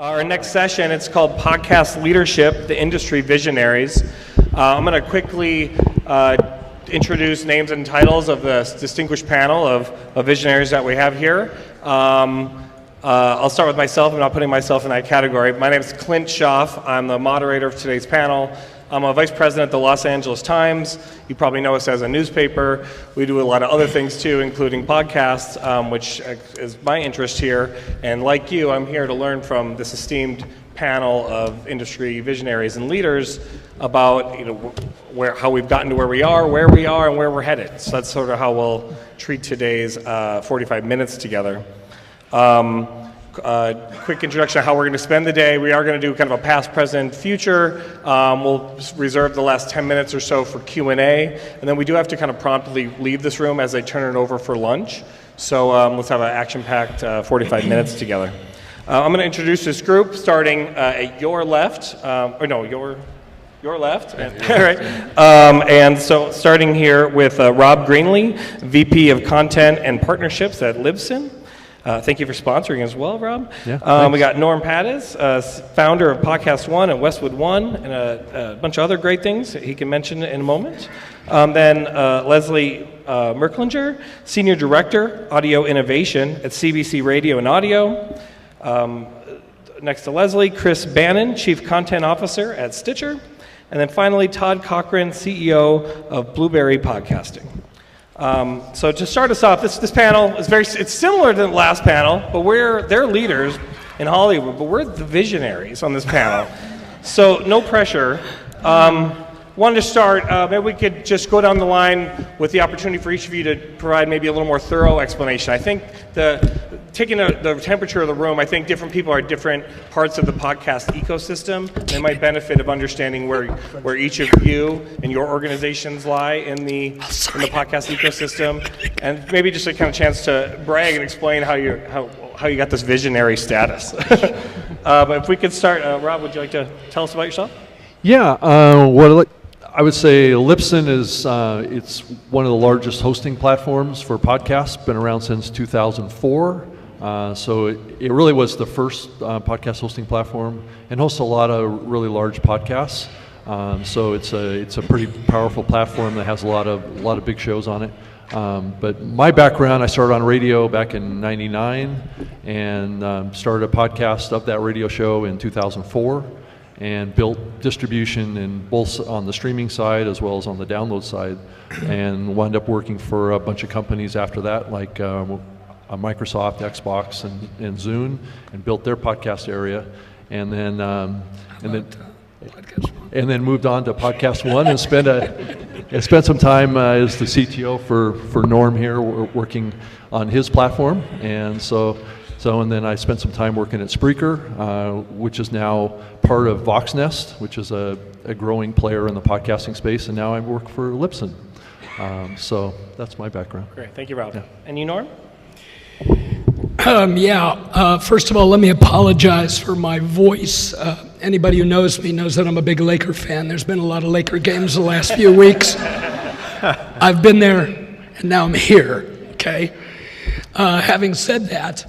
Our next session, it's called Podcast Leadership, the Industry Visionaries. I'm going to quickly introduce names and titles of the distinguished panel of visionaries that we have here. I'll start with myself. I'm not putting myself in that category. My name is Clint Schaff. I'm the moderator of today's panel. I'm a vice president at the Los Angeles Times. You probably know us as a newspaper. We do a lot of other things too, including podcasts, which is my interest here. And like you, I'm here to learn from this esteemed panel of industry visionaries and leaders about how we've gotten to where we are, and where we're headed. So that's sort of how we'll treat today's 45 minutes together. Quick introduction of how we're going to spend the day. We are going to do kind of a past, present, future. We'll reserve the last 10 minutes or so for Q&A, and then we do have to kind of promptly leave this room as they turn it over for lunch. So let's have an action-packed 45 minutes together. I'm going to introduce this group starting at your left, your left. All right. And so starting here with Rob Greenlee, VP of Content and Partnerships at Libsyn. Thank you for sponsoring as well, Rob. Yeah, we got Norm Pattis, founder of Podcast One and Westwood One, and a bunch of other great things that he can mention in a moment. Then Leslie Merklinger, Senior Director, Audio Innovation at CBC Radio and Audio. Next to Leslie, Chris Bannon, Chief Content Officer at Stitcher. And then finally, Todd Cochran, CEO of Blueberry Podcasting. So to start us off, this panel is it's similar to the last panel, but they're leaders in Hollywood, but we're the visionaries on this panel. So no pressure. Wanted to start, maybe we could just go down the line with the opportunity for each of you to provide maybe a little more thorough explanation. I think taking the temperature of the room, I think different people are at different parts of the podcast ecosystem. They might benefit of understanding where each of you and your organizations lie in the podcast ecosystem, and maybe just a kind of chance to brag and explain how you got this visionary status. But if we could start, Rob, would you like to tell us about yourself? Yeah, I would say Libsyn is it's one of the largest hosting platforms for podcasts. Been around since 2004. So it really was the first podcast hosting platform, and hosts a lot of really large podcasts. So it's a pretty powerful platform that has a lot of big shows on it. But my background, I started on radio back in '99, and started a podcast of that radio show in 2004. And built distribution in both on the streaming side as well as on the download side, and wound up working for a bunch of companies after that, like Microsoft, Xbox, and Zune, and built their podcast area, and then moved on to Podcast One and spent some time as the CTO for Norm here, working on his platform, and then I spent some time working at Spreaker, which is now part of Voxnest, which is a growing player in the podcasting space, and now I work for Libsyn. So that's my background. Great, thank you, Rob. Yeah. And you, Norm? First of all, let me apologize for my voice. Anybody who knows me knows that I'm a big Laker fan. There's been a lot of Laker games the last few weeks. I've been there, and now I'm here, okay? Having said that,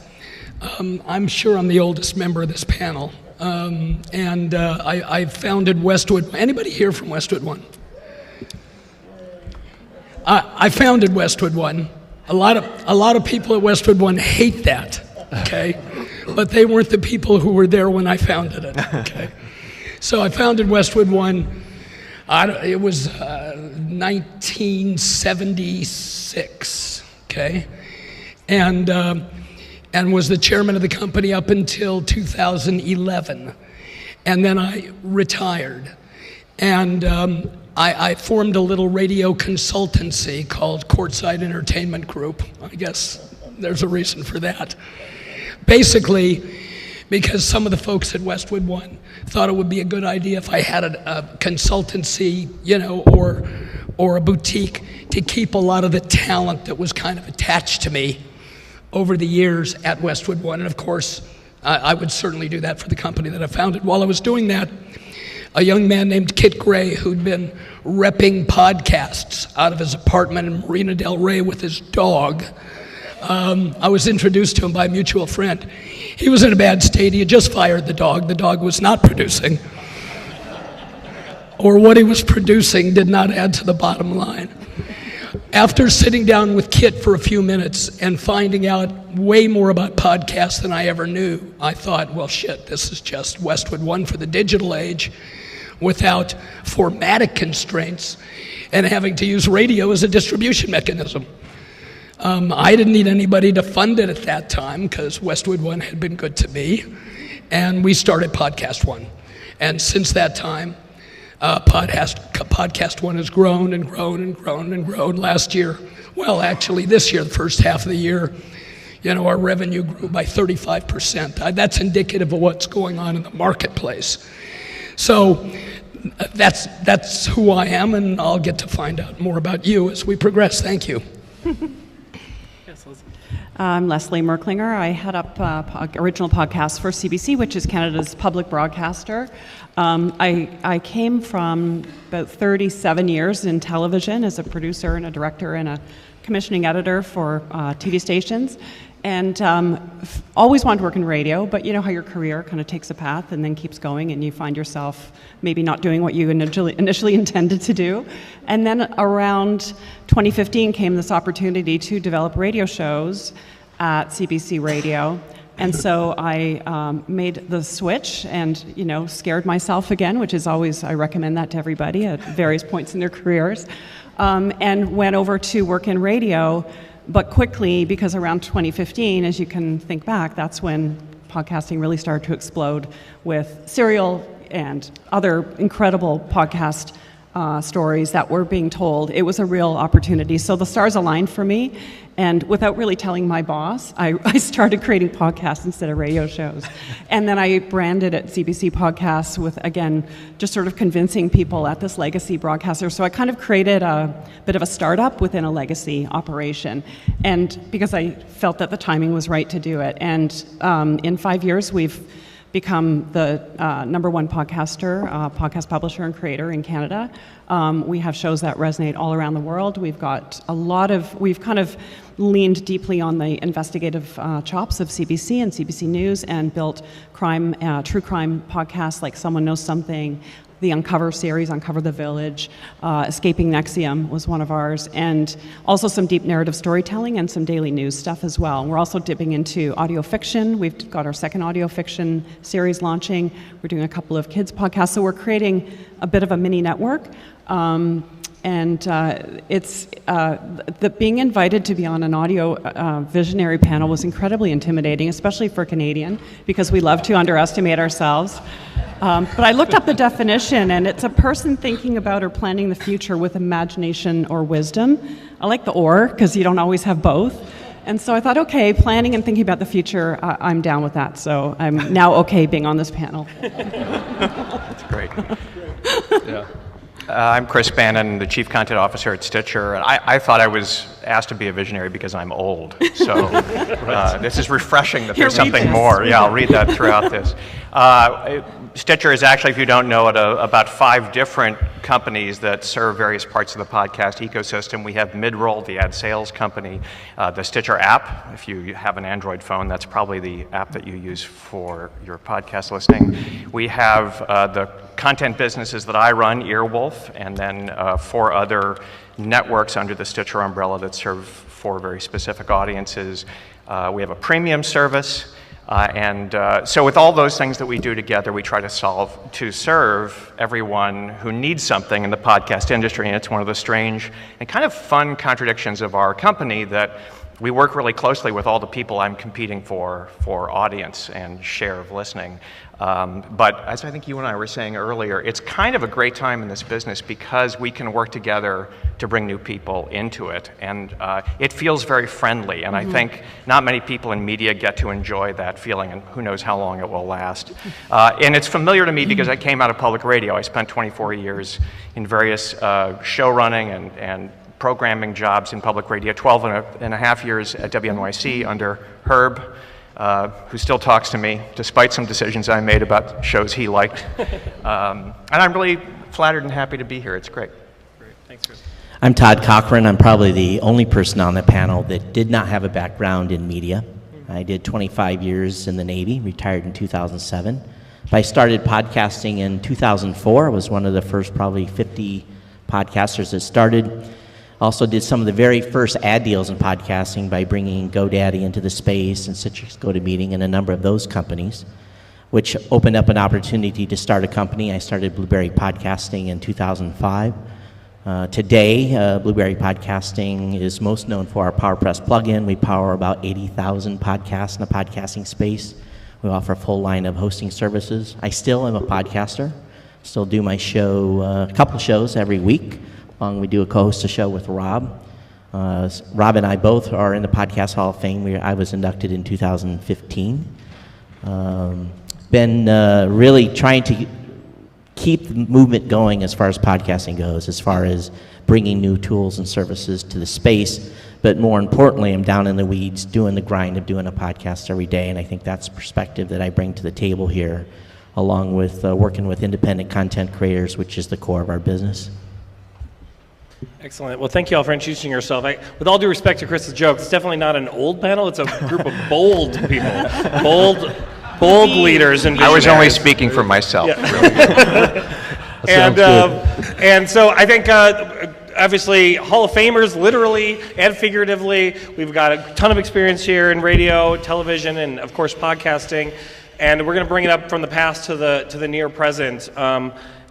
I'm sure I'm the oldest member of this panel, and I founded Westwood. Anybody here from Westwood One? I founded Westwood One. A lot of people at Westwood One hate that, okay? But they weren't the people who were there when I founded it, okay? So I founded Westwood One. It was 1976, okay? And was the chairman of the company up until 2011. And then I retired. And I formed a little radio consultancy called Courtside Entertainment Group. I guess there's a reason for that. Basically, because some of the folks at Westwood One thought it would be a good idea if I had a consultancy, or a boutique to keep a lot of the talent that was kind of attached to me over the years at Westwood One. And of course, I would certainly do that for the company that I founded. While I was doing that, a young man named Kit Gray, who'd been repping podcasts out of his apartment in Marina Del Rey with his dog, I was introduced to him by a mutual friend. He was in a bad state. He had just fired the dog. The dog was not producing. Or what he was producing did not add to the bottom line. After sitting down with Kit for a few minutes and finding out way more about podcasts than I ever knew, I thought, well, shit, this is just Westwood One for the digital age without formatic constraints and having to use radio as a distribution mechanism. I didn't need anybody to fund it at that time because Westwood One had been good to me, and we started Podcast One. And since that time, Podcast One has grown and grown and grown and grown. Last year, well, actually this year, the first half of the year, our revenue grew by 35%. That's indicative of what's going on in the marketplace. So that's who I am, and I'll get to find out more about you as we progress. Thank you. I'm Leslie Merklinger. I head up original podcasts for CBC, which is Canada's public broadcaster. I came from about 37 years in television as a producer and a director and a commissioning editor for TV stations. And always wanted to work in radio, but you know how your career kind of takes a path and then keeps going, and you find yourself maybe not doing what you initially intended to do. And then around 2015 came this opportunity to develop radio shows at CBC Radio. And so I made the switch and, scared myself again, which is always, I recommend that to everybody at various points in their careers, and went over to work in radio. But quickly, because around 2015, as you can think back, that's when podcasting really started to explode with Serial and other incredible podcast stories that were being told. It was a real opportunity. So the stars aligned for me, and without really telling my boss, I started creating podcasts instead of radio shows. And then I branded it CBC Podcasts with, again, just sort of convincing people at this legacy broadcaster. So I kind of created a bit of a startup within a legacy operation, and because I felt that the timing was right to do it. And in 5 years, we've become the #1 podcaster, podcast publisher and creator in Canada. We have shows that resonate all around the world. We've kind of leaned deeply on the investigative chops of CBC and CBC News and built true crime podcasts like Someone Knows Something, the Uncover series, Uncover the Village, Escaping NXIVM was one of ours, and also some deep narrative storytelling and some daily news stuff as well. We're also dipping into audio fiction. We've got our second audio fiction series launching. We're doing a couple of kids podcasts, so we're creating a bit of a mini network. It's being invited to be on an audio visionary panel was incredibly intimidating, especially for a Canadian, because we love to underestimate ourselves. But I looked up the definition, and it's a person thinking about or planning the future with imagination or wisdom. I like the or, because you don't always have both. And so I thought, okay, planning and thinking about the future, I'm down with that. So I'm now okay being on this panel. That's great. Yeah. I'm Chris Bannon, the Chief Content Officer at Stitcher, and I thought I was asked to be a visionary because I'm old. So this is refreshing that there's something more. Yeah, I'll read that throughout this. Stitcher is actually, if you don't know it, about 5 different companies that serve various parts of the podcast ecosystem. We have Midroll, the ad sales company, the Stitcher app. If you have an Android phone, that's probably the app that you use for your podcast listening. We have the content businesses that I run, Earwolf, and then 4 other networks under the Stitcher umbrella that serve 4 very specific audiences. We have a premium service. So with all those things that we do together, we try to serve everyone who needs something in the podcast industry. And it's one of the strange and kind of fun contradictions of our company that we work really closely with all the people I'm competing for audience and share of listening. But as I think you and I were saying earlier, it's kind of a great time in this business because we can work together to bring new people into it. And it feels very friendly. And I think not many people in media get to enjoy that feeling, and who knows how long it will last. And it's familiar to me because I came out of public radio. I spent 24 years in various show running and programming jobs in public radio, 12 and a half years at WNYC under Herb, who still talks to me, despite some decisions I made about shows he liked. And I'm really flattered and happy to be here. It's great. Great. Thanks, Chris. I'm Todd Cochran. I'm probably the only person on the panel that did not have a background in media. I did 25 years in the Navy, retired in 2007. But I started podcasting in 2004. I was one of the first probably 50 podcasters that started. Also did some of the very first ad deals in podcasting by bringing GoDaddy into the space and Citrix GoToMeeting and a number of those companies, which opened up an opportunity to start a company. I started Blueberry Podcasting in 2005. Today, Blueberry Podcasting is most known for our PowerPress plugin. We power about 80,000 podcasts in the podcasting space. We offer a full line of hosting services. I still am a podcaster. Still do my show, a couple shows every week. We do a co-host a show with Rob. Rob and I both are in the Podcast Hall of Fame. I was inducted in 2015. Been really trying to keep the movement going as far as podcasting goes, as far as bringing new tools and services to the space. But more importantly, I'm down in the weeds doing the grind of doing a podcast every day, and I think that's the perspective that I bring to the table here, along with working with independent content creators, which is the core of our business. Excellent. Well, thank you all for introducing yourself. With all due respect to Chris's joke, it's definitely not an old panel. It's a group of bold people, bold leaders and I was only visionaries. speaking for myself. And so I think obviously Hall of Famers, literally and figuratively. We've got a ton of experience here in radio, television, and of course podcasting. And we're going to bring it up from the past to the near present.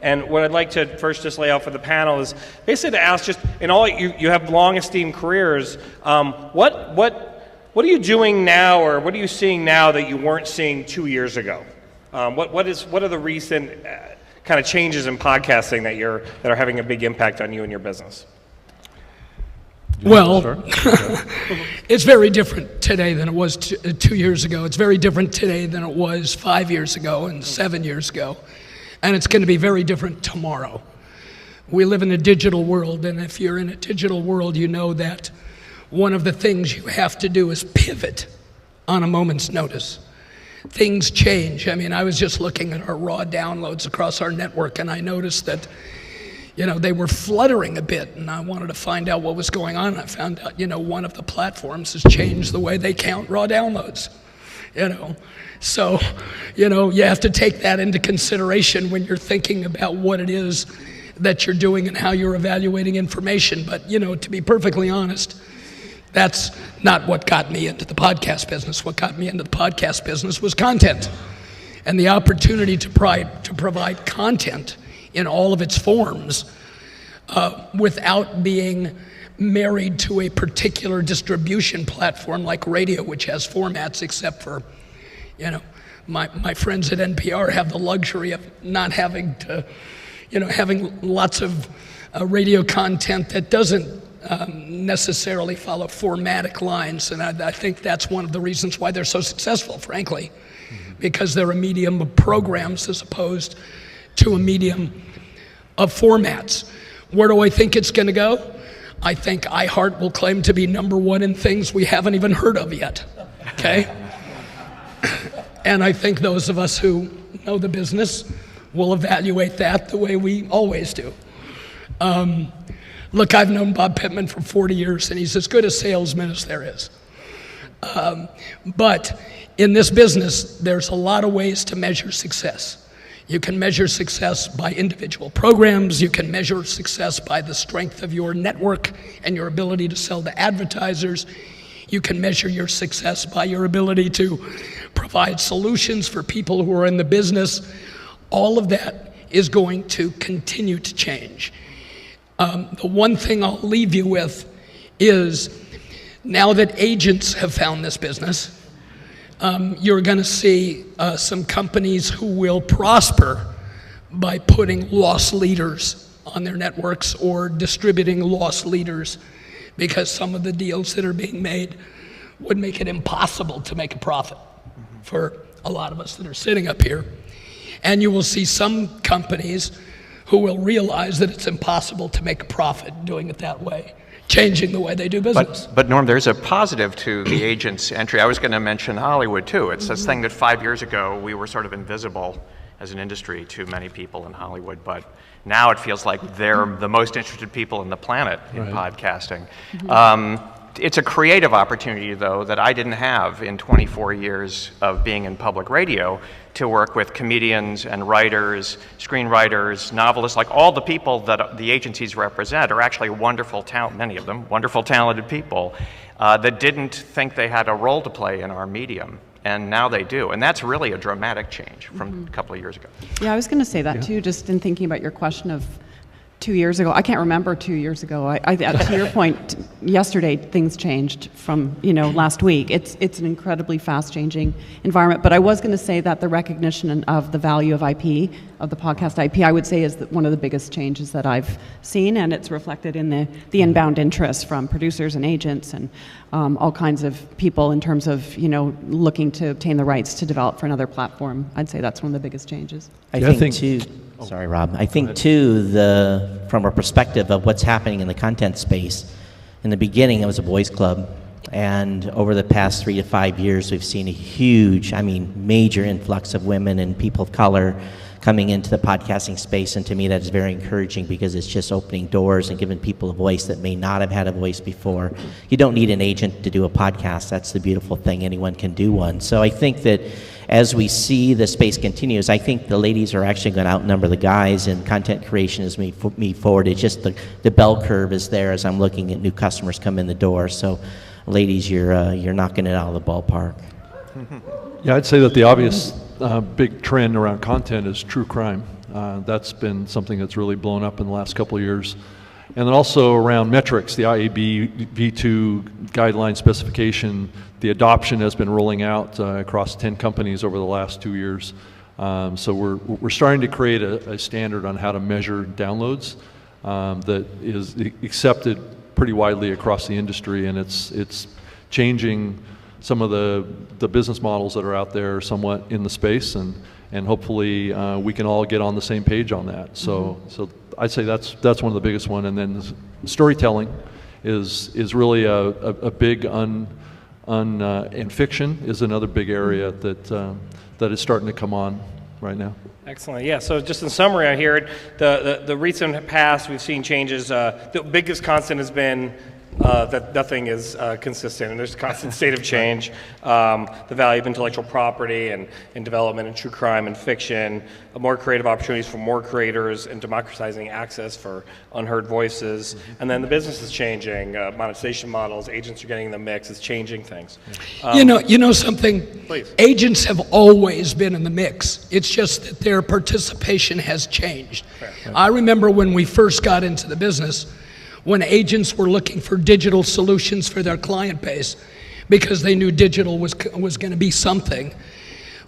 And what I'd like to first just lay out for the panel is basically to ask, just in all you have long esteemed careers, what are you doing now, or what are you seeing now that you weren't seeing 2 years ago? What are the recent kind of changes in podcasting that are having a big impact on you and your business? Well, it's very different today than it was 2 years ago. It's very different today than it was 5 years ago and 7 years ago. And it's going to be very different tomorrow. We live in a digital world, and if you're in a digital world, you know that one of the things you have to do is pivot on a moment's notice. Things change. I mean, I was just looking at our raw downloads across our network, and I noticed that, they were fluttering a bit, and I wanted to find out what was going on. I found out, one of the platforms has changed the way they count raw downloads, So, you have to take that into consideration when you're thinking about what it is that you're doing and how you're evaluating information. But, to be perfectly honest, that's not what got me into the podcast business. What got me into the podcast business was content. And the opportunity to provide content in all of its forms without being married to a particular distribution platform like radio, which has formats, except for, my friends at NPR have the luxury of not having to, having lots of radio content that doesn't necessarily follow formatic lines. And I think that's one of the reasons why they're so successful, frankly, because they're a medium of programs as opposed to a medium of formats. Where do I think it's going to go? I think iHeart will claim to be #1 in things we haven't even heard of yet, okay? And I think those of us who know the business will evaluate that the way we always do. Look, I've known Bob Pittman for 40 years, and he's as good a salesman as there is. But in this business, there's a lot of ways to measure success. You can measure success by individual programs. You can measure success by the strength of your network and your ability to sell to advertisers. You can measure your success by your ability to provide solutions for people who are in the business. All of that is going to continue to change. The one thing I'll leave you with is, now that agents have found this business, you're going to see some companies who will prosper by putting loss leaders on their networks or distributing loss leaders, because some of the deals that are being made would make it impossible to make a profit for a lot of us that are sitting up here. And you will see some companies who will realize that it's impossible to make a profit doing it that way. changing the way they do business. But Norm, there's a positive to the agent's entry. I was going to mention Hollywood too. It's this thing that 5 years ago we were sort of invisible as an industry to many people in Hollywood, but now it feels like they're the most interested people in the planet in podcasting. It's a creative opportunity, though, that I didn't have in 24 years of being in public radio, to work with comedians and writers, screenwriters, novelists, like all the people that the agencies represent are actually wonderful talent, many of them, wonderful talented people that didn't think they had a role to play in our medium. And now they do. And that's really a dramatic change from a couple of years ago. Yeah, I was going to say that too, just in thinking about your question of 2 years ago. I can't remember 2 years ago. To your point, yesterday things changed from last week. It's an incredibly fast-changing environment. But I was going to say that the recognition of the value of IP, of the podcast IP, I would say is one of the biggest changes that I've seen, and it's reflected in the inbound interest from producers and agents and all kinds of people in terms of looking to obtain the rights to develop for another platform. I'd say that's one of the biggest changes. I think too. Sorry, Rob. I think too, from a perspective of what's happening in the content space. In the beginning, it was a boys' club, and over the past 3 to 5 years, we've seen a huge, major influx of women and people of color coming into the podcasting space, and to me, that is very encouraging because it's just opening doors and giving people a voice that may not have had a voice before. You don't need an agent to do a podcast. That's the beautiful thing. Anyone can do one. So I think that as we see the space continues, I think the ladies are actually going to outnumber the guys in content creation as we move forward. It's just the bell curve is there as I'm looking at new customers come in the door. So, ladies, you're knocking it out of the ballpark. Yeah, I'd say that the obvious big trend around content is true crime. That's been something that's really blown up in the last couple of years. And then also around metrics, the IAB V2 guideline specification, the adoption has been rolling out across 10 companies over the last 2 years. So we're starting to create a standard on how to measure downloads that is accepted pretty widely across the industry, and it's changing some of the business models that are out there somewhat in the space, and hopefully we can all get on the same page on that. So I'd say that's one of the biggest one, and then storytelling is really a big and fiction is another big area that is starting to come on right now. Excellent. Yeah, so just in summary, I hear it, the recent past, we've seen changes. The biggest constant has been that nothing is consistent, and there's a constant state of change. The value of intellectual property and development in true crime and fiction, more creative opportunities for more creators, and democratizing access for unheard voices. And then the business is changing. Monetization models, agents are getting in the mix. It's changing things. You know something? Please. Agents have always been in the mix. It's just that their participation has changed. Fair. I remember when we first got into the business, when agents were looking for digital solutions for their client base because they knew digital was going to be something.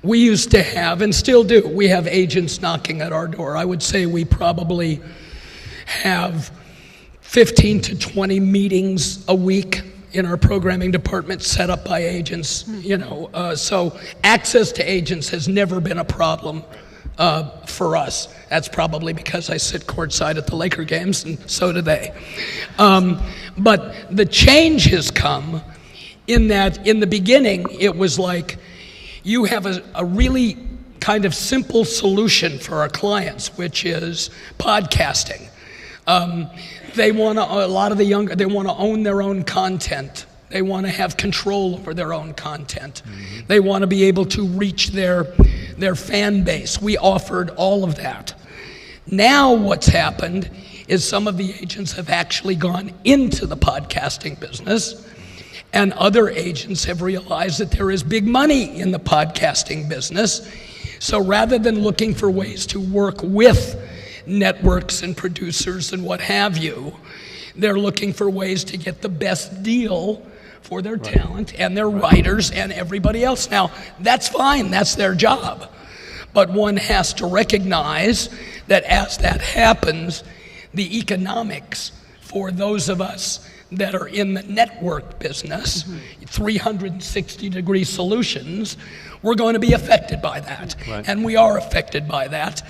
We used to have, and still do, we have agents knocking at our door. I would say we probably have 15 to 20 meetings a week in our programming department set up by agents. So access to agents has never been a problem for us. That's probably because I sit courtside at the Laker games, and so do they. But the change has come in that in the beginning, it was like you have a really kind of simple solution for our clients, which is podcasting. They want to, a lot of the younger, they want to own their own content. They want to have control over their own content. Mm-hmm. They want to be able to reach their fan base. We offered all of that. Now what's happened is some of the agents have actually gone into the podcasting business, and other agents have realized that there is big money in the podcasting business. So rather than looking for ways to work with networks and producers and what have you, they're looking for ways to get the best deal for their talent and their writers and everybody else. Now, that's fine, that's their job. But one has to recognize that as that happens, the economics for those of us that are in the network business, 360-degree solutions, we're going to be affected by that. Right. And we are affected by that.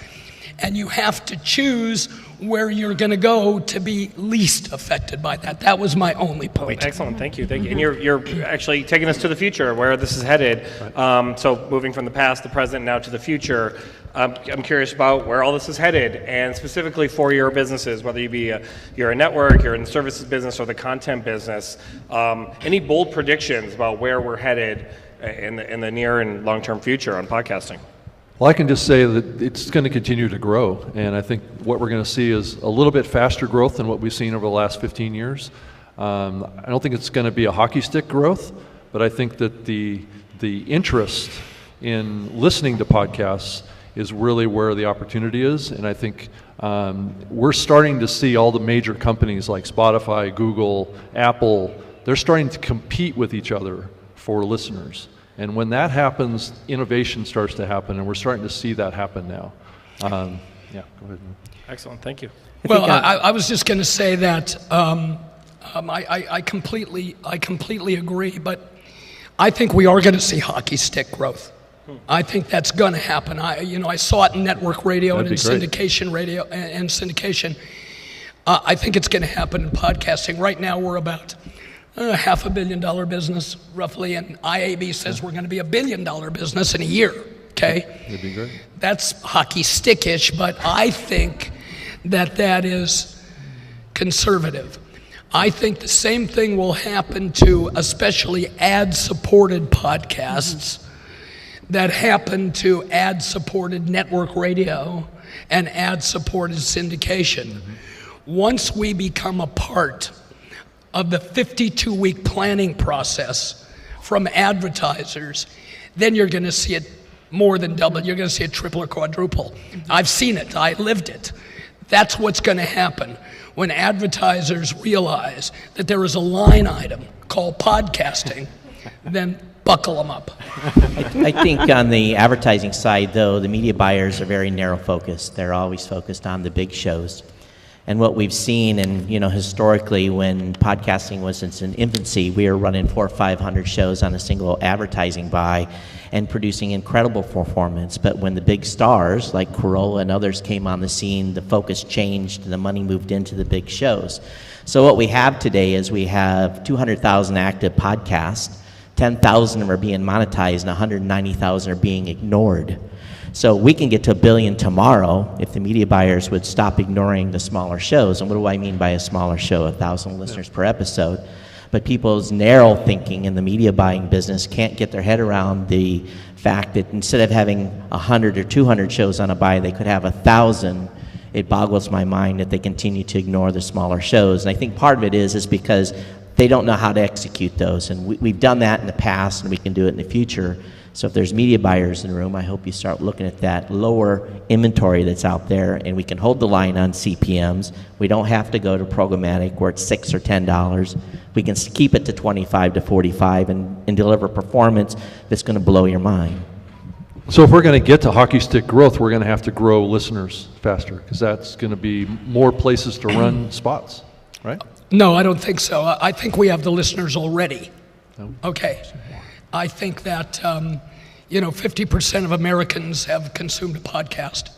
and you have to choose where you're going to go to be least affected by that. That was my only point. Excellent, thank you. And you're actually taking us to the future, where this is headed. So moving from the past, the present, now to the future. I'm curious about where all this is headed, and specifically for your businesses, whether you're a network, you're in the services business, or the content business. Any bold predictions about where we're headed in the near and long-term future on podcasting? Well, I can just say that it's going to continue to grow, and I think what we're going to see is a little bit faster growth than what we've seen over the last 15 years. I don't think it's going to be a hockey stick growth, but I think that the interest in listening to podcasts is really where the opportunity is, and I think we're starting to see all the major companies like Spotify, Google, Apple, they're starting to compete with each other for listeners. And when that happens, innovation starts to happen, and we're starting to see that happen now. Yeah, go ahead. Excellent, thank you. Well, I was just going to say that I completely agree, but I think we are going to see hockey stick growth. I think that's going to happen. I saw it in network radio and in syndication radio and syndication. I think it's going to happen in podcasting. Right now, we're about $500 million business, roughly, and IAB says we're going to be $1 billion business in a year, okay? That'd be great. That's hockey stickish, but I think that is conservative. I think the same thing will happen to especially ad-supported podcasts that happen to ad-supported network radio and ad-supported syndication. Once we become a part of the 52-week planning process from advertisers, then you're going to see it more than double. You're going to see it triple or quadruple. I've seen it. I lived it. That's what's going to happen when advertisers realize that there is a line item called podcasting, then buckle them up. I think on the advertising side, though, the media buyers are very narrow focused. They're always focused on the big shows. And what we've seen, and historically, when podcasting was in its infancy, we were running 400 or 500 shows on a single advertising buy and producing incredible performance. But when the big stars like Corolla and others came on the scene, the focus changed and the money moved into the big shows. So what we have today is we have 200,000 active podcasts, 10,000 of them are being monetized, and 190,000 are being ignored. So we can get to $1 billion tomorrow if the media buyers would stop ignoring the smaller shows. And what do I mean by a smaller show? 1,000 listeners per episode. But people's narrow thinking in the media buying business can't get their head around the fact that instead of having 100 or 200 shows on a buy, they could have 1,000. It boggles my mind that they continue to ignore the smaller shows. And I think part of it is because they don't know how to execute those. And we've done that in the past, and we can do it in the future. So if there's media buyers in the room, I hope you start looking at that lower inventory that's out there, and we can hold the line on CPMs. We don't have to go to programmatic where it's $6 or $10. We can keep it to 25 to 45 and deliver performance that's going to blow your mind. So if we're going to get to hockey stick growth, we're going to have to grow listeners faster, because that's going to be more places to run spots, right? No, I don't think so. I think we have the listeners already. Okay. I think that, 50% of Americans have consumed a podcast.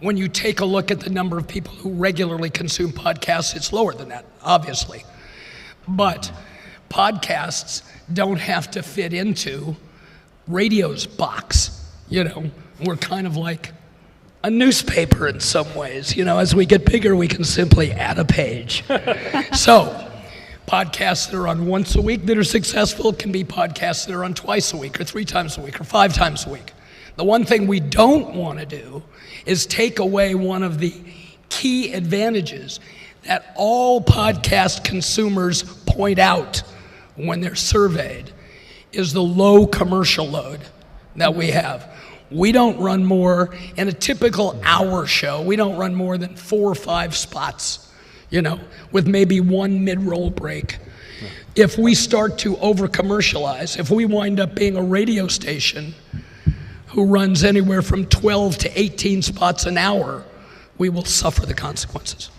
When you take a look at the number of people who regularly consume podcasts, it's lower than that, obviously. But podcasts don't have to fit into radio's box. We're kind of like a newspaper in some ways. As we get bigger, we can simply add a page. So, podcasts that are on once a week that are successful can be podcasts that are on twice a week or 3 times a week or 5 times a week. The one thing we don't want to do is take away one of the key advantages that all podcast consumers point out when they're surveyed is the low commercial load that we have. We don't run more, in a typical hour show, we don't run more than 4 or 5 spots, with maybe 1 mid-roll break. If we start to over-commercialize, if we wind up being a radio station who runs anywhere from 12 to 18 spots an hour, we will suffer the consequences.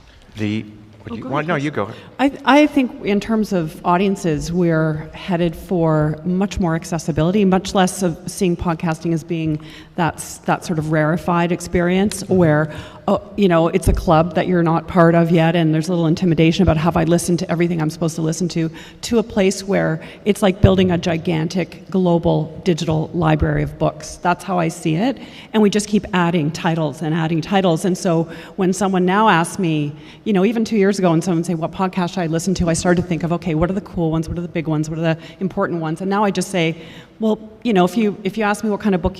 No, you go. I think in terms of audiences, we're headed for much more accessibility, much less of seeing podcasting as being that sort of rarefied experience where, it's a club that you're not part of yet, and there's a little intimidation about have I listened to everything I'm supposed to listen to a place where it's like building a gigantic global digital library of books. That's how I see it, and we just keep adding titles. And so when someone now asks me, even 2 years ago, when someone would say, what podcast should I listen to? I started to think of, okay, what are the cool ones? What are the big ones? What are the important ones? And now I just say, well, if you ask me what kind of book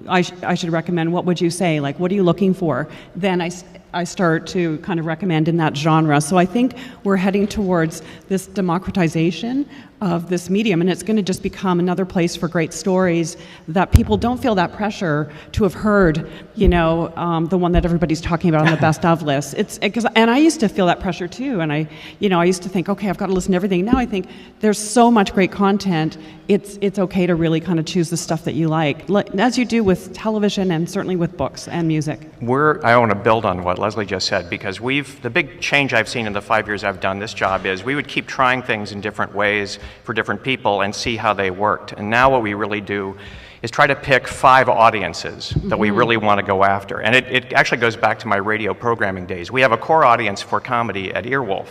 I should recommend, what would you say? Like, what are you looking for? Then I start to kind of recommend in that genre. So I think we're heading towards this democratization of this medium, and it's going to just become another place for great stories that people don't feel that pressure to have heard, the one that everybody's talking about on the best of list. And I used to feel that pressure too, and I used to think, okay, I've got to listen to everything. Now I think there's so much great content, it's okay to really kind of choose the stuff that you like, as you do with television and certainly with books and music. I want to build on what Leslie just said, because the big change I've seen in the 5 years I've done this job is we would keep trying things in different ways for different people and see how they worked. And now what we really do is try to pick 5 audiences that we really want to go after. And it actually goes back to my radio programming days. We have a core audience for comedy at Earwolf.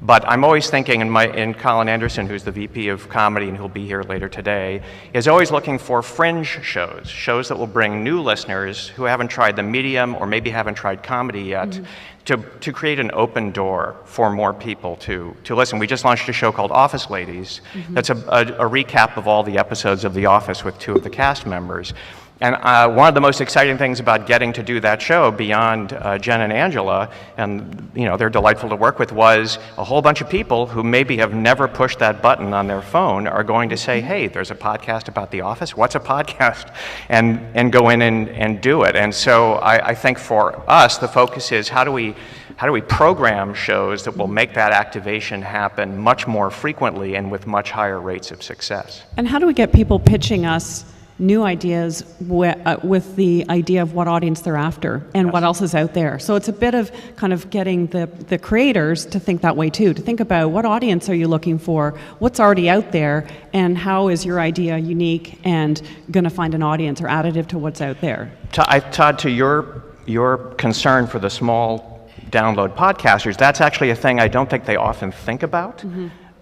But I'm always thinking, in Colin Anderson, who's the VP of comedy and who'll be here later today, is always looking for fringe shows that will bring new listeners who haven't tried the medium or maybe haven't tried comedy yet, to create an open door for more people to listen. We just launched a show called Office Ladies. That's a recap of all the episodes of The Office with 2 of the cast members. And one of the most exciting things about getting to do that show, beyond Jen and Angela, and they're delightful to work with, was a whole bunch of people who maybe have never pushed that button on their phone are going to say, hey, there's a podcast about The Office. What's a podcast? And go in and do it. And so I think for us, the focus is how do we program shows that will make that activation happen much more frequently and with much higher rates of success? And how do we get people pitching us new ideas with the idea of what audience they're after and what else is out there? So it's a bit of kind of getting the creators to think that way too, to think about what audience are you looking for, what's already out there, and how is your idea unique and going to find an audience or additive to what's out there. Todd, to your concern for the small download podcasters, that's actually a thing I don't think they often think about.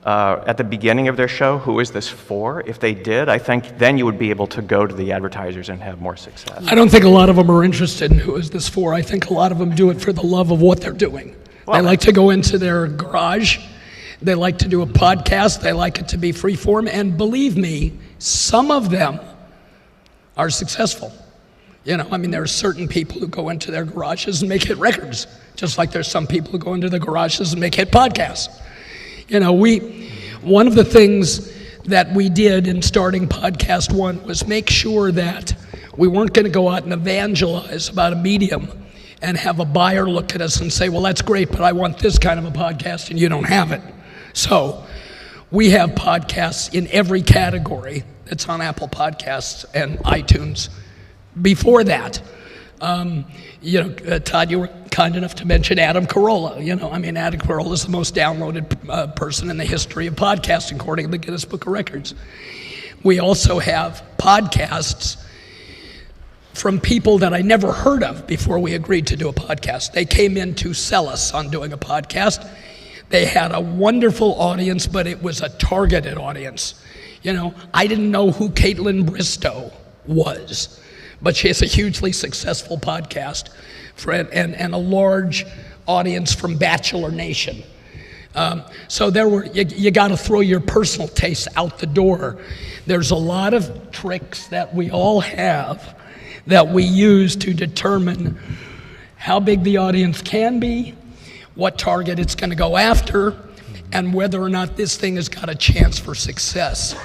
At the beginning of their show, who is this for? If they did, I think then you would be able to go to the advertisers and have more success. I don't think a lot of them are interested in who is this for. I think a lot of them do it for the love of what they're doing. Well, they like to go into their garage. They like to do a podcast. They like it to be free form. And believe me, some of them are successful. There are certain people who go into their garages and make hit records, just like there's some people who go into their garages and make hit podcasts. One of the things that we did in starting Podcast One was make sure that we weren't going to go out and evangelize about a medium and have a buyer look at us and say, well, that's great, but I want this kind of a podcast and you don't have it. So we have podcasts in every category that's on Apple Podcasts and iTunes. Before that, Todd, you were kind enough to mention Adam Carolla. Adam Carolla is the most downloaded person in the history of podcasting, according to the Guinness Book of Records. We also have podcasts from people that I never heard of before we agreed to do a podcast. They came in to sell us on doing a podcast. They had a wonderful audience, but it was a targeted audience. I didn't know who Caitlin Bristow was, but she has a hugely successful podcast and a large audience from Bachelor Nation. So you got to throw your personal tastes out the door. There's a lot of tricks that we all have that we use to determine how big the audience can be, what target it's going to go after, and whether or not this thing has got a chance for success.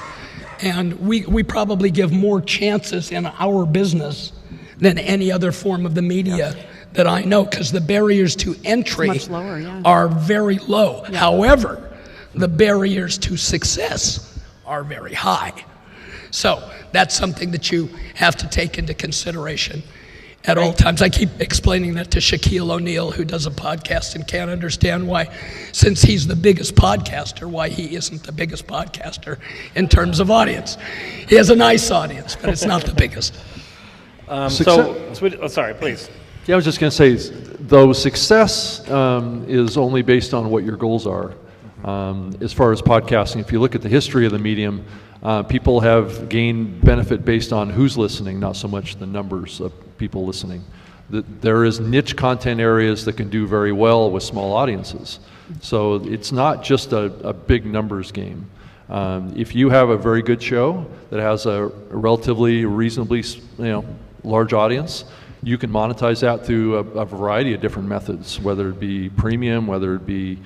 And we probably give more chances in our business than any other form of the media that I know, because the barriers to entry are very low. Yeah. However, the barriers to success are very high. So that's something that you have to take into consideration. at all times. I keep explaining that to Shaquille O'Neal, who does a podcast and can't understand why, since he's the biggest podcaster, why he isn't the biggest podcaster in terms of audience. He has a nice audience, but it's not the biggest. Sorry, please. Yeah, I was just going to say, though success is only based on what your goals are. As far as podcasting, if you look at the history of the medium, people have gained benefit based on who's listening, not so much the numbers of people listening. There is niche content areas that can do very well with small audiences. So it's not just a big numbers game. If you have a very good show that has a relatively reasonably large audience, you can monetize that through a variety of different methods, whether it be premium, whether it be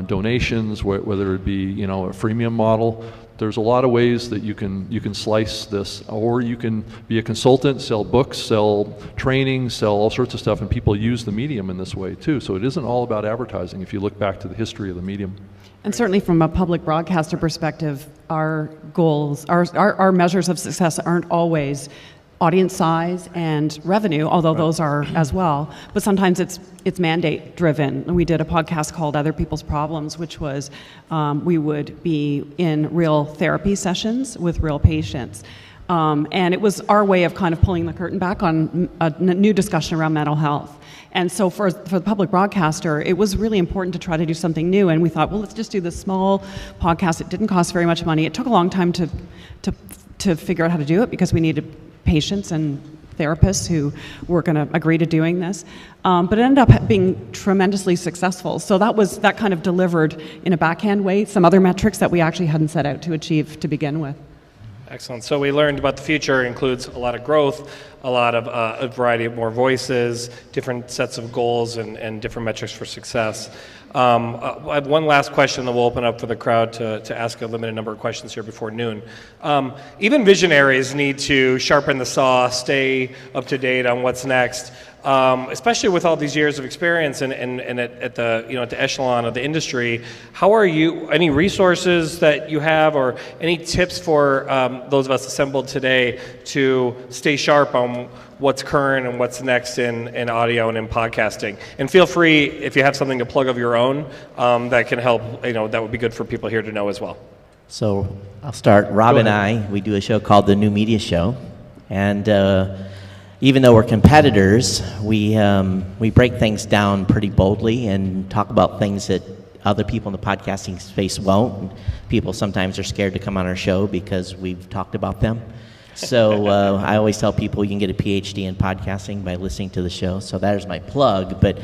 donations, whether it be a freemium model. There's a lot of ways that you can slice this, or you can be a consultant, sell books, sell training, sell all sorts of stuff, and people use the medium in this way too. So it isn't all about advertising if you look back to the history of the medium. And certainly from a public broadcaster perspective, our goals, our measures of success aren't always audience size and revenue, although those are as well. But sometimes it's mandate driven. We did a podcast called Other People's Problems, which was we would be in real therapy sessions with real patients. And it was our way of kind of pulling the curtain back on a new discussion around mental health. And so for the public broadcaster, it was really important to try to do something new. And we thought, well, let's just do this small podcast. It didn't cost very much money. It took a long time to figure out how to do it because we needed patients and therapists who were going to agree to doing this. But it ended up being tremendously successful. So that kind of delivered in a backhand way some other metrics that we actually hadn't set out to achieve to begin with. Excellent. So we learned about the future includes a lot of growth, a lot of a variety of more voices, different sets of goals, and different metrics for success. I have one last question that we'll open up for the crowd to ask a limited number of questions here before noon. Even visionaries need to sharpen the saw, stay up to date on what's next, especially with all these years of experience and at the echelon of the industry. How are you? Any resources that you have, or any tips for those of us assembled today to stay sharp on what's current and what's next in audio and in podcasting? And feel free, if you have something to plug of your own that can help, that would be good for people here to know as well. So I'll start. Rob and I, we do a show called The New Media Show. And even though we're competitors, we break things down pretty boldly and talk about things that other people in the podcasting space won't. People sometimes are scared to come on our show because we've talked about them. So I always tell people you can get a PhD in podcasting by listening to the show. So that is my plug. But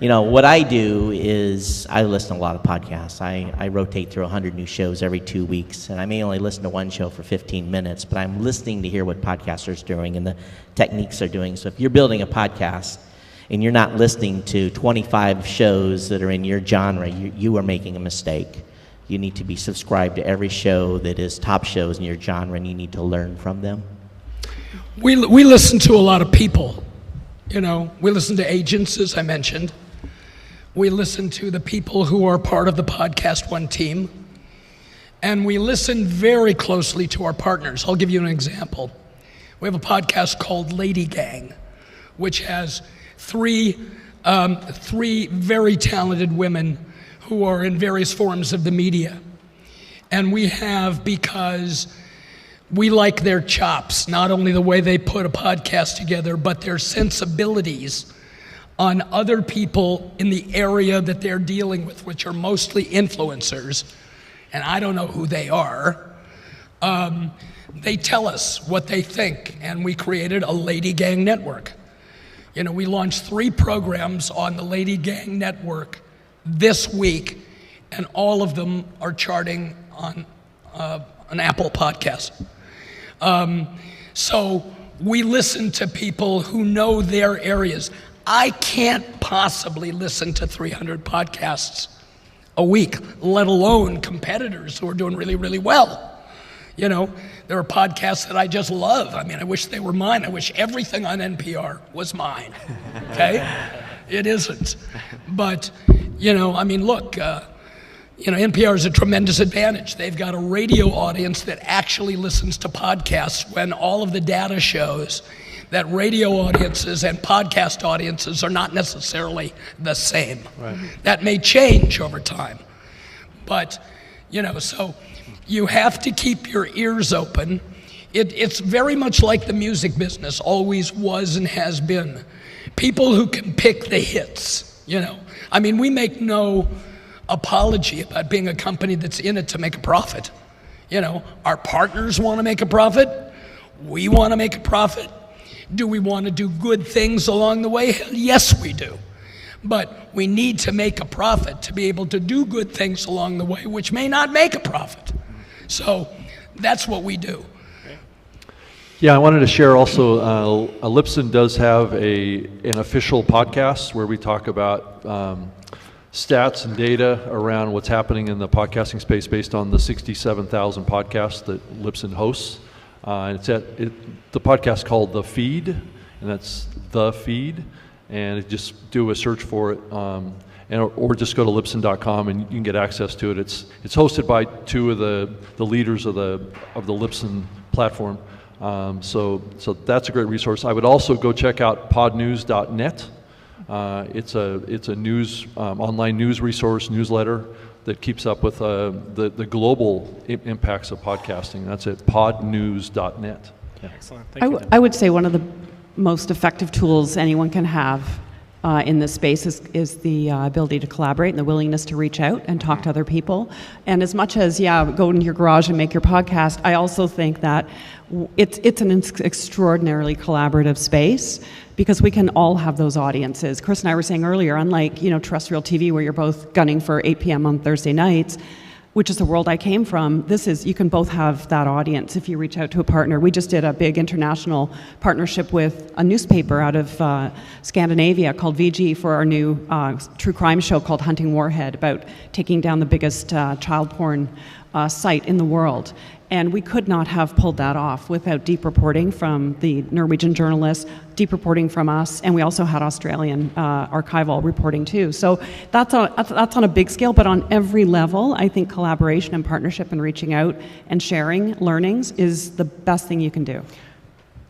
what I do is I listen to a lot of podcasts. I rotate through 100 new shows every 2 weeks, and I may only listen to one show for 15 minutes, but I'm listening to hear what podcasters are doing and the techniques they're doing. So if you're building a podcast and you're not listening to 25 shows that are in your genre, you are making a mistake. You need to be subscribed to every show that is top shows in your genre, and you need to learn from them. We listen to a lot of people. We listen to agents, as I mentioned. We listen to the people who are part of the Podcast One team. And we listen very closely to our partners. I'll give you an example. We have a podcast called Lady Gang, which has three very talented women who are in various forms of the media. And we have because we like their chops, not only the way they put a podcast together, but their sensibilities on other people in the area that they're dealing with, which are mostly influencers, and I don't know who they are. They tell us what they think, and we created a Lady Gang network. We launched 3 programs on the Lady Gang network this week, and all of them are charting on an Apple podcast. So we listen to people who know their areas. I can't possibly listen to 300 podcasts a week, let alone competitors who are doing really, really well. There are podcasts that I just love. I wish they were mine. I wish everything on NPR was mine, okay? It isn't. But, look, NPR is a tremendous advantage. They've got a radio audience that actually listens to podcasts when all of the data shows that radio audiences and podcast audiences are not necessarily the same. Right. That may change over time. But, so you have to keep your ears open. It's very much like the music business always was and has been. People who can pick the hits, we make no apology about being a company that's in it to make a profit. Our partners want to make a profit. We want to make a profit. Do we want to do good things along the way? Yes, we do. But we need to make a profit to be able to do good things along the way, which may not make a profit. So that's what we do. Yeah, I wanted to share also, Libsyn does have an official podcast where we talk about stats and data around what's happening in the podcasting space based on the 67,000 podcasts that Libsyn hosts. And the podcast called The Feed, and that's The Feed, and just do a search for it, or just go to Libsyn.com and you can get access to it. It's hosted by two of the leaders of the Libsyn platform. So that's a great resource. I would also go check out podnews.net. It's a news online news resource newsletter that keeps up with the global impacts of podcasting. That's at podnews.net. Yeah. Excellent. Thank you. I would say one of the most effective tools anyone can have in this space is the ability to collaborate and the willingness to reach out and talk to other people. And as much as, go into your garage and make your podcast, I also think that it's an extraordinarily collaborative space because we can all have those audiences. Chris and I were saying earlier, unlike terrestrial TV where you're both gunning for 8 p.m. on Thursday nights, which is the world I came from, you can both have that audience if you reach out to a partner. We just did a big international partnership with a newspaper out of Scandinavia called VG for our new true crime show called Hunting Warhead about taking down the biggest child porn site in the world. And we could not have pulled that off without deep reporting from the Norwegian journalists, deep reporting from us, and we also had Australian archival reporting too. So that's on a big scale, but on every level, I think collaboration and partnership and reaching out and sharing learnings is the best thing you can do.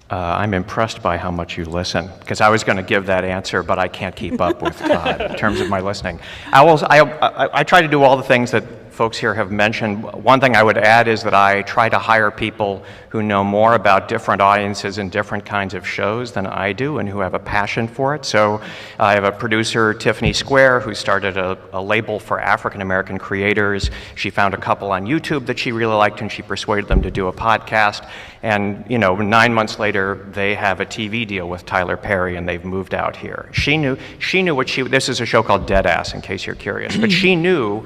I'm impressed by how much you listen, because I was going to give that answer, but I can't keep up with in terms of my listening. I try to do all the things that folks here have mentioned. One thing I would add is that I try to hire people who know more about different audiences and different kinds of shows than I do and who have a passion for it. So I have a producer, Tiffany Square, who started a label for African American creators. She found a couple on YouTube that she really liked and she persuaded them to do a podcast. And 9 months later, they have a TV deal with Tyler Perry and they've moved out here. She knew this is a show called Deadass, in case you're curious, but she knew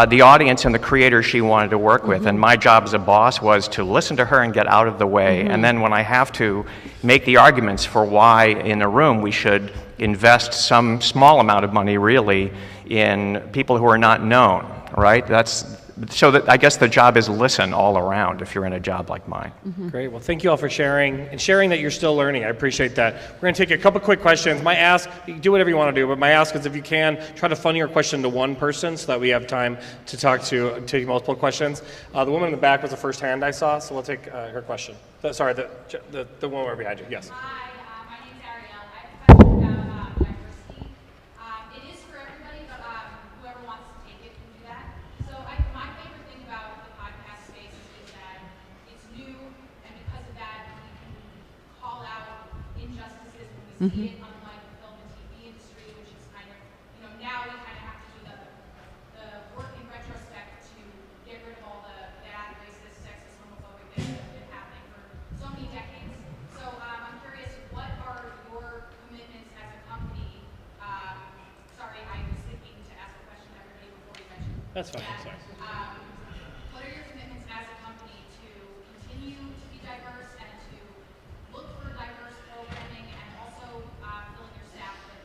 the audience and the creators she wanted to work with, and my job as a boss was to listen to her and get out of the way, and then when I have to make the arguments for why in a room we should invest some small amount of money really in people who are not known, right? So that I guess the job is listen all around if you're in a job like mine. Great. Well, thank you all for sharing and sharing that you're still learning. I appreciate that. We're going to take a couple quick questions. My ask, you can do whatever you want to do, but my ask is if you can, try to funnel your question to one person so that we have time to take multiple questions. The woman in the back was the first hand I saw, so we'll take her question. Sorry, the woman right behind you. Yes. Hi, my name's Ariel. I have a question about diversity. It is for everybody, but whoever wants to take it can do that. So my favorite thing about the podcast space is that it's new, and because of that, we can call out injustices when we see it, unlike the film and TV industry, which is kind of, now we kind of have to do the work in retrospect to get rid of all the bad, racist, sexist, homophobic things that have been happening for so many decades. So I'm curious, what are your commitments as a company? Sorry, I was thinking to ask a question to everybody before you mentioned. That's fine. that. Sorry. What are your commitments as a company to continue to be diverse and to look for diverse programming and also filling your staff with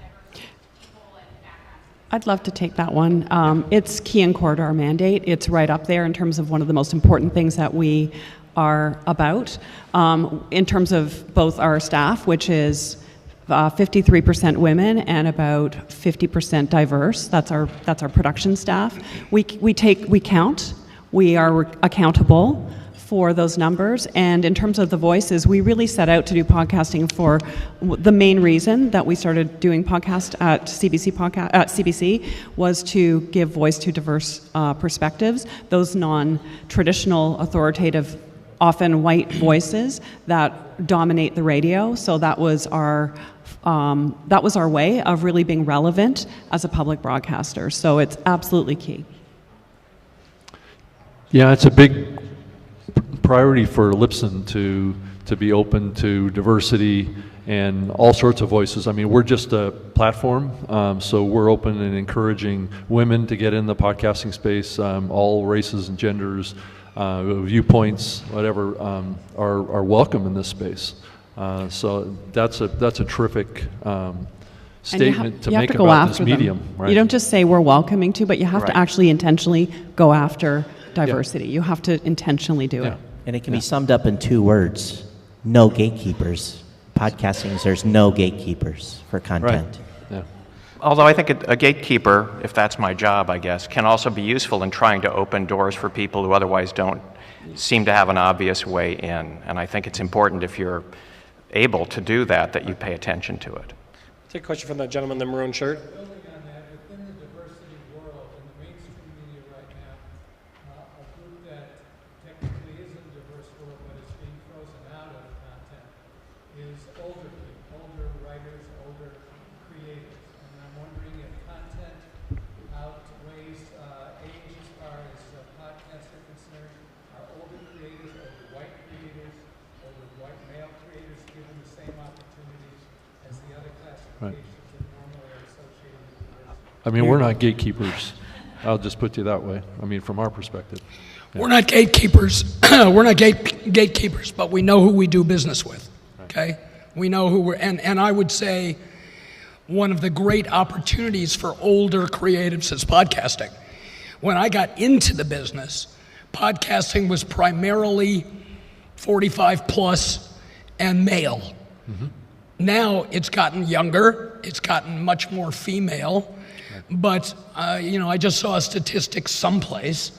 diverse people and backgrounds? I'd love to take that one. It's key and core to our mandate. It's right up there in terms of one of the most important things that we are about in terms of both our staff, which is 53% women and about 50% diverse. That's our production staff. We count. We are accountable for those numbers. And in terms of the voices, we really set out to do podcasting for the main reason that we started doing podcast at CBC was to give voice to diverse perspectives, those non-traditional, authoritative, often white voices that dominate the radio. So that was our way of really being relevant as a public broadcaster. So it's absolutely key. Yeah, it's a big priority for Libsyn to be open to diversity and all sorts of voices. I mean, we're just a platform, so we're open and encouraging women to get in the podcasting space, all races and genders, viewpoints, whatever, are welcome in this space. So that's a terrific statement to make about this medium. Right? You don't just say we're welcoming to, but you have to actually intentionally go after diversity. You have to intentionally do it. And it can be summed up in 2 words: no gatekeepers. Podcasting is there's no gatekeepers for content. Right. Yeah. Although I think a gatekeeper, if that's my job, I guess, can also be useful in trying to open doors for people who otherwise don't seem to have an obvious way in. And I think it's important, if you're able to do that, that you pay attention to it. Take a question from the gentleman in the maroon shirt. Building on that, within the diversity world, in the mainstream media right now, a group that technically is in a diverse world but is being frozen out of content is older people, older writers, older creators. And I'm wondering if content outweighs age as far as podcasts are concerned. Are older creators, older white creators, older white male creators given the same opportunities as the other classifications that normally are associated with diversity? I mean, we're not gatekeepers. I'll just put you that way. I mean, from our perspective. We're not gatekeepers. We're not gatekeepers, but we know who we do business with. Okay, we know who and I would say one of the great opportunities for older creatives is podcasting. When I got into the business, podcasting was primarily 45 plus and male. Mm-hmm. Now it's gotten younger. It's gotten much more female. But, I just saw a statistic someplace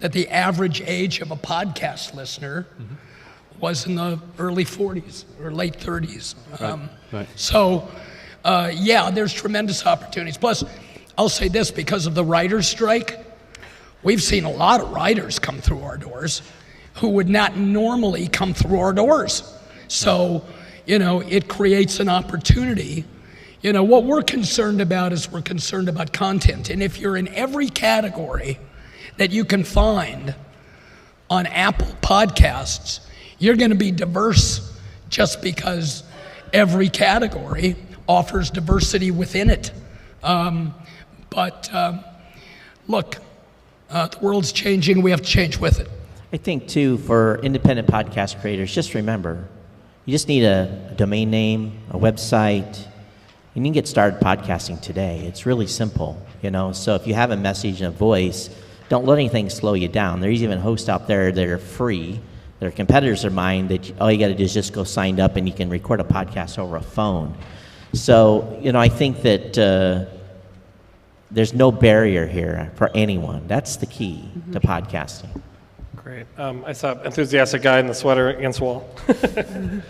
that the average age of a podcast listener was in the early 40s or late 30s. Right. So, there's tremendous opportunities. Plus, I'll say this, because of the writer's strike, we've seen a lot of writers come through our doors who would not normally come through our doors. So, it creates an opportunity. What we're concerned about is we're concerned about content. And if you're in every category that you can find on Apple Podcasts, you're going to be diverse just because every category offers diversity within it. Look, the world's changing. We have to change with it. I think, too, for independent podcast creators, just remember, you just need a domain name, a website, and you can get started podcasting today. It's really simple, So if you have a message and a voice, don't let anything slow you down. There's even hosts out there that are free, that are competitors of mine, that all you got to do is just go sign up and you can record a podcast over a phone. So, I think that there's no barrier here for anyone. That's the key to podcasting. Great. I saw an enthusiastic guy in the sweater against the wall. I'm Cameron.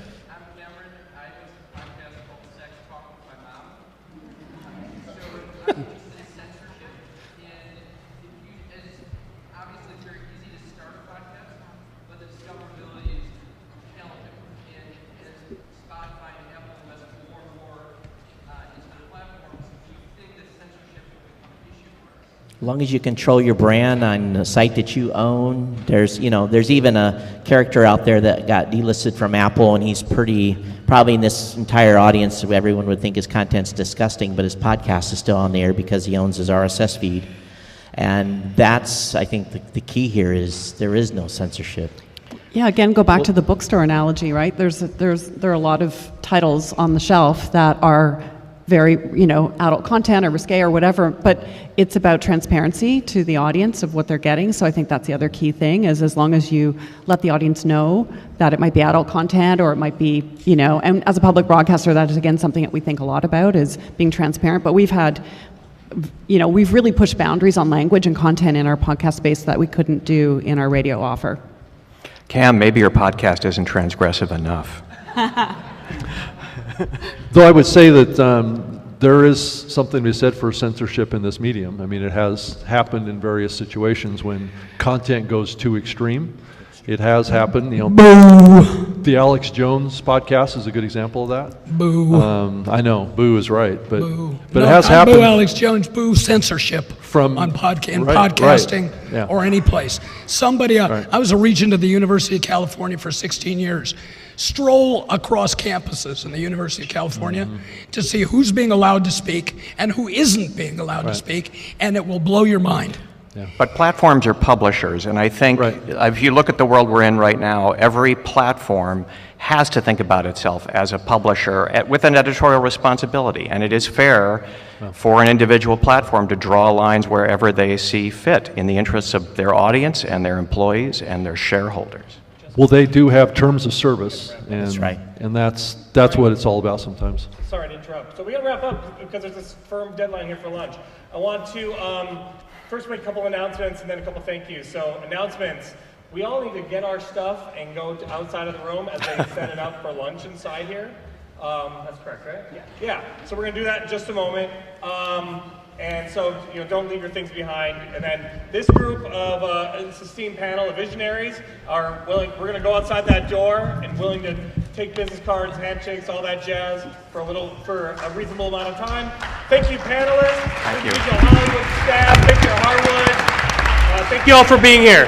I host a podcast called Sex Talk with My Mom. So I'm interested in censorship, and obviously it's very easy to start a podcast, but the discoverability is challenging. And as Spotify and Apple invest more and more into their platforms, do you think that censorship will become an issue for us? As long as you control your brand on the site that you own, there's even a character out there that got delisted from Apple, and he's probably in this entire audience, everyone would think his content's disgusting, but his podcast is still on the air because he owns his RSS feed. And that's, I think, the key here is there is no censorship. Yeah, again, go back to the bookstore analogy, right? There are a lot of titles on the shelf that are very, adult content or risque or whatever, but it's about transparency to the audience of what they're getting. So I think that's the other key thing, is as long as you let the audience know that it might be adult content or it might be, and as a public broadcaster, that is again something that we think a lot about, is being transparent. But we've had, we've really pushed boundaries on language and content in our podcast space that we couldn't do in our radio offer. Cam, maybe your podcast isn't transgressive enough. Though I would say that there is something to be said for censorship in this medium. I mean, it has happened in various situations when content goes too extreme. It has happened. The Alex Jones podcast is a good example of that. Boo. I know, boo is right, but Boo. but No, it has not happened. Boo Alex Jones, boo censorship on podcasting yeah. or any place. Somebody, Right. I was a regent of the University of California for 16 years. Stroll across campuses in the University of California to see who's being allowed to speak and who isn't being allowed to speak, and it will blow your mind. But platforms are publishers, and I think if you look at the world we're in right now, every platform has to think about itself as a publisher with an editorial responsibility, and it is fair for an individual platform to draw lines wherever they see fit in the interests of their audience and their employees and their shareholders. Well, they do have terms of service, and That's right. and that's what it's all about sometimes. Sorry to interrupt. So we got to wrap up because there's this firm deadline here for lunch. I want to first make a couple announcements and then a couple thank yous. So announcements. We all need to get our stuff and go to outside of the room as they set it up for lunch inside here. That's correct, right? Yeah. So we're going to do that in just a moment. And so, don't leave your things behind. And then this group of this esteemed panel of visionaries are willing. We're going to go outside that door and willing to take business cards, handshakes, all that jazz for a reasonable amount of time. Thank you, panelists. Thank you. Thank you, Hollywood staff. Thank you, Harwood. Thank you all for being here.